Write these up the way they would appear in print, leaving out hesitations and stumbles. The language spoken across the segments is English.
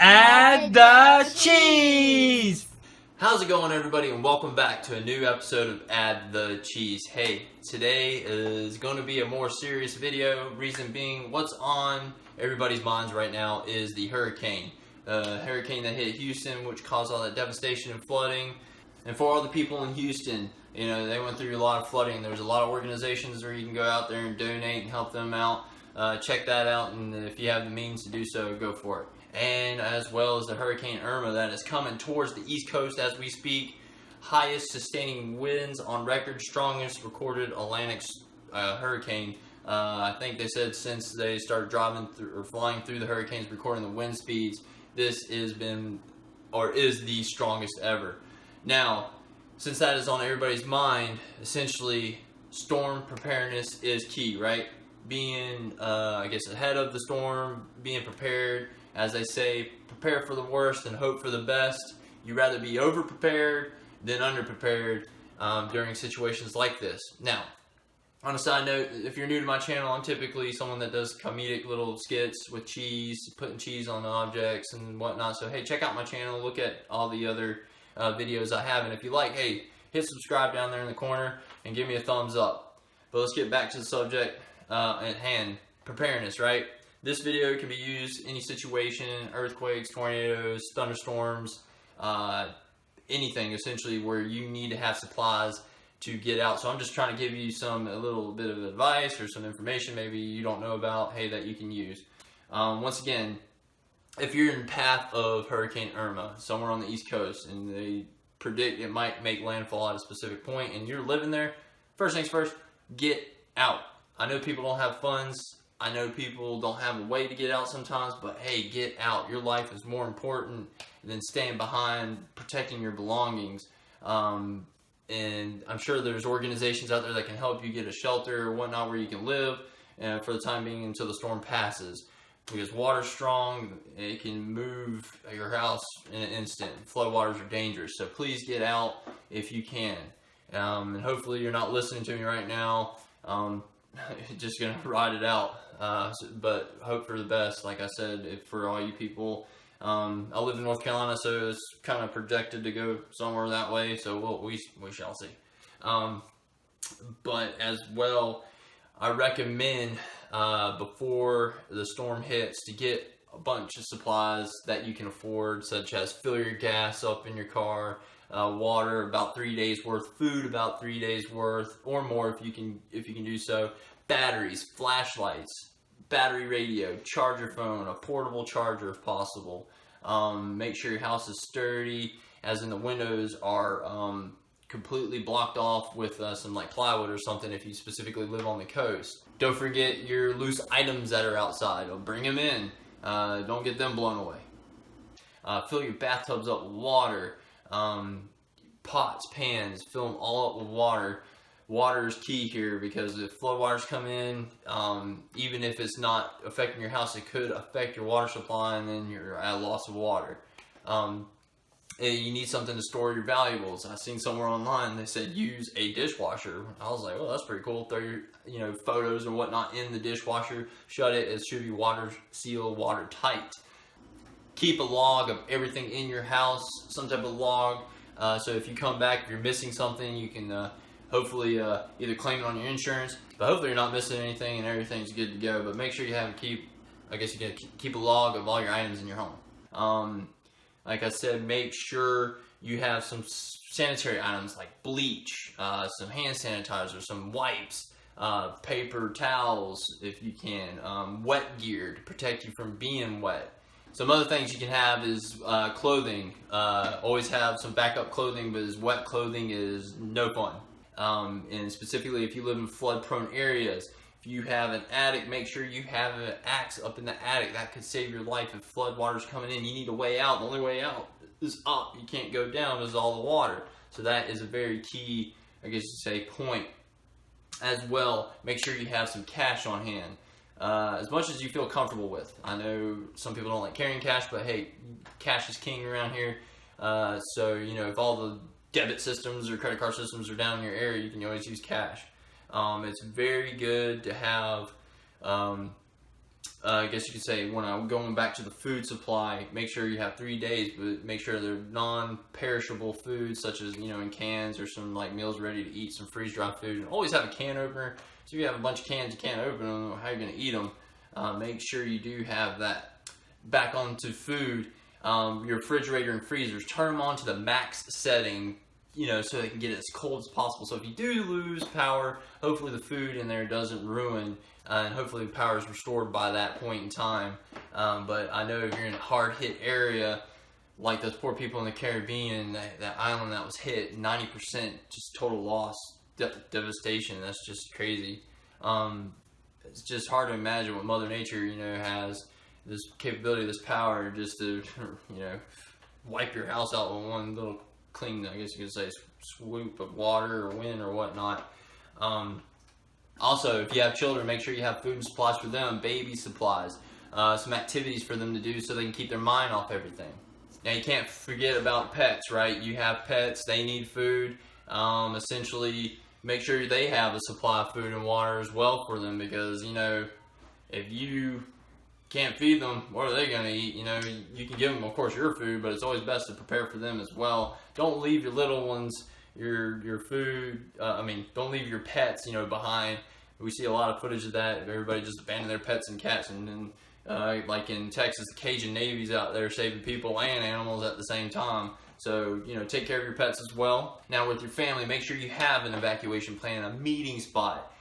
Add the cheese! How's it going, everybody, and welcome back to a new episode of Add the Cheese. Hey, today is going to be a more serious video. Reason being, what's on everybody's minds right now is the hurricane. Hurricane that hit Houston, which caused all that devastation and flooding. And for all the people in Houston, you know, they went through a lot of flooding. There's a lot of organizations where you can go out there and donate and help them out. Check that out, and if you have the means to do so, go for it. And as well as the Hurricane Irma that is coming towards the East Coast as we speak. Highest sustaining winds on record, strongest recorded Atlantic hurricane. I think they said since they started driving through or flying through the hurricanes, recording the wind speeds, this has been or is the strongest ever. Now, since that is on everybody's mind, essentially storm preparedness is key, right? Being, I guess, ahead of the storm, being prepared. As they say, prepare for the worst and hope for the best. You'd rather be over-prepared than under-prepared during situations like this. Now, on a side note, if you're new to my channel, I'm typically someone that does comedic little skits with cheese, putting cheese on objects and whatnot. So, hey, check out my channel. Look at all the other videos I have. And if you like, hey, hit subscribe down there in the corner and give me a thumbs up. But let's get back to the subject at hand. Preparedness, right? This video can be used in any situation, earthquakes, tornadoes, thunderstorms, anything essentially where you need to have supplies to get out. So I'm just trying to give you a little bit of advice or some information maybe you don't know about, hey, that you can use. Once again, if you're in the path of Hurricane Irma, somewhere on the East Coast, and they predict it might make landfall at a specific point, and you're living there, first things first, get out. I know people don't have funds. I know people don't have a way to get out sometimes, but hey, get out. Your life is more important than staying behind, protecting your belongings. And I'm sure there's organizations out there that can help you get a shelter or whatnot where you can live for the time being until the storm passes. Because water's strong, it can move your house in an instant. Flood waters are dangerous, so please get out if you can. And hopefully you're not listening to me right now. Just gonna ride it out, but hope for the best. Like I said, for all you people, I live in North Carolina, so it's kind of projected to go somewhere that way. So we shall see. But as well, I recommend before the storm hits to get a bunch of supplies that you can afford, such as fill your gas up in your car. Water about 3 days worth, food about 3 days worth or more if you can do so. Batteries, flashlights, battery radio, charger phone, a portable charger if possible. Make sure your house is sturdy, as in the windows are completely blocked off with some like plywood or something if you specifically live on the coast. Don't forget your loose items that are outside. Bring them in. Don't get them blown away. Fill your bathtubs up with water. Pots, pans, fill them all up with water. Water is key here because if flood waters come in, even if it's not affecting your house, it could affect your water supply, and then you're at a loss of water. You need something to store your valuables. I seen somewhere online they said use a dishwasher. I was like, oh, that's pretty cool. Throw your photos and whatnot in the dishwasher. Shut it. It should be water sealed, watertight. Keep a log of everything in your house, some type of log. So if you come back, if you're missing something, you can hopefully either claim it on your insurance, but hopefully you're not missing anything and everything's good to go. But make sure you keep a log of all your items in your home. Like I said, make sure you have some sanitary items like bleach, some hand sanitizer, some wipes, paper towels if you can, wet gear to protect you from being wet. Some other things you can have is clothing. Always have some backup clothing, because wet clothing is no fun. And specifically if you live in flood-prone areas, if you have an attic, make sure you have an axe up in the attic. That could save your life if flood water's coming in. You need a way out. The only way out is up. You can't go down because all the water. So that is a very key, I guess you'd say, point. As well, make sure you have some cash on hand. As much as you feel comfortable with. I know some people don't like carrying cash, but hey, cash is king around here. So, if all the debit systems or credit card systems are down in your area, you can always use cash. It's very good to have I guess you could say, when I'm going back to the food supply, make sure you have 3 days, but make sure they're non-perishable foods, such as, you know, in cans or some like meals ready to eat, some freeze-dried food. And always have a can opener. So if you have a bunch of cans, you can't open them, how are you going to eat them? Make sure you do have that. Back onto food, your refrigerator and freezers, turn them on to the max setting, you know, so they can get it as cold as possible. So if you do lose power, hopefully the food in there doesn't ruin, and hopefully the power is restored by that point in time. But I know if you're in a hard-hit area, like those poor people in the Caribbean, that island that was hit, 90% just total loss, devastation. That's just crazy. It's just hard to imagine what Mother Nature, you know, has this capability, this power, just to, you know, wipe your house out with one little clean, I guess you could say, swoop of water or wind or whatnot. Also, if you have children, make sure you have food and supplies for them, baby supplies, some activities for them to do so they can keep their mind off everything. Now, you can't forget about pets, right? You have pets, they need food. Essentially, make sure they have a supply of food and water as well for them, because, you know, if you can't feed them, what are they going to eat? You know, you can give them, of course, your food, but it's always best to prepare for them as well. Don't leave your little ones, your food, don't leave your pets, you know, behind. We see a lot of footage of that. Everybody just abandon their pets and cats, and then, like in Texas, the Cajun Navy's out there saving people and animals at the same time. So, you know, take care of your pets as well. Now, with your family, make sure you have an evacuation plan, a meeting spot.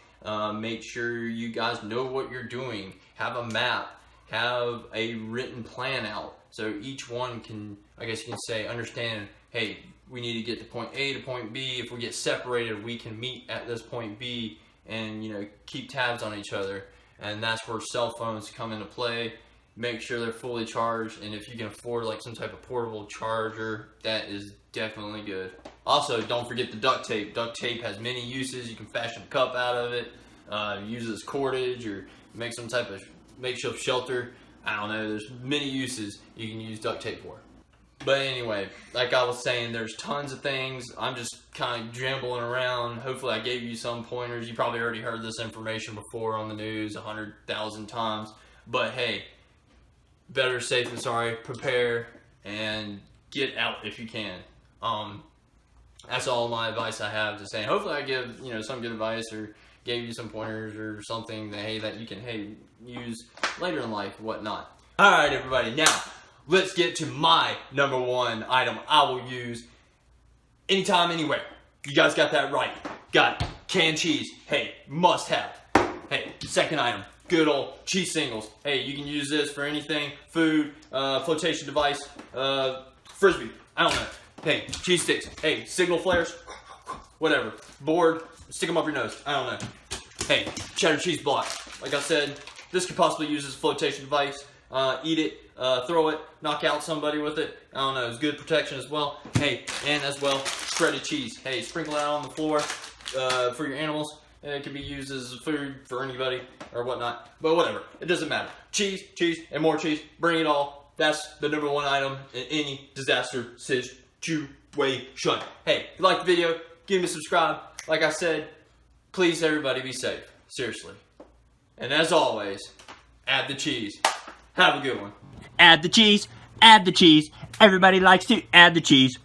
Make sure you guys know what you're doing. Have a map. Have a written plan out, so each one can, I guess you can say, understand, hey, we need to get to point A to point B. If we get separated, we can meet at this point B and, you know, keep tabs on each other. And that's where cell phones come into play. Make sure they're fully charged, and if you can afford like some type of portable charger, that is definitely good. Also, don't forget the duct tape. Duct tape has many uses. You can fashion a cup out of it, use it as cordage, or make some type of makeshift shelter. I don't know, there's many uses you can use duct tape for. But anyway, like I was saying, there's tons of things. I'm just kind of jambling around. Hopefully I gave you some pointers. You probably already heard this information before on the news 100,000 times. But hey, better safe than sorry. Prepare and get out if you can. That's all my advice I have to say. Hopefully I give, you know, some good advice, or gave you some pointers or something that, that you can, use later in life, whatnot. All right, everybody. Now, let's get to my number one item I will use anytime, anywhere. You guys got that right. Got it. Canned cheese. Hey, must have. Hey, second item. Good old cheese singles. Hey, you can use this for anything. Food, flotation device, frisbee. I don't know. Hey, cheese sticks. Hey, signal flares. Whatever. Board. Stick them up your nose. I don't know. Hey, cheddar cheese block. Like I said, this could possibly use as a flotation device. Eat it, throw it, knock out somebody with it. I don't know. It's good protection as well. Hey, and as well, shredded cheese. Hey, sprinkle that on the floor for your animals. It can be used as food for anybody or whatnot. But whatever. It doesn't matter. Cheese, cheese, and more cheese. Bring it all. That's the number one item in any disaster situation. Hey, if you like the video, give me a subscribe. Like I said, please everybody be safe. Seriously. And as always, add the cheese. Have a good one. Add the cheese. Add the cheese. Everybody likes to add the cheese.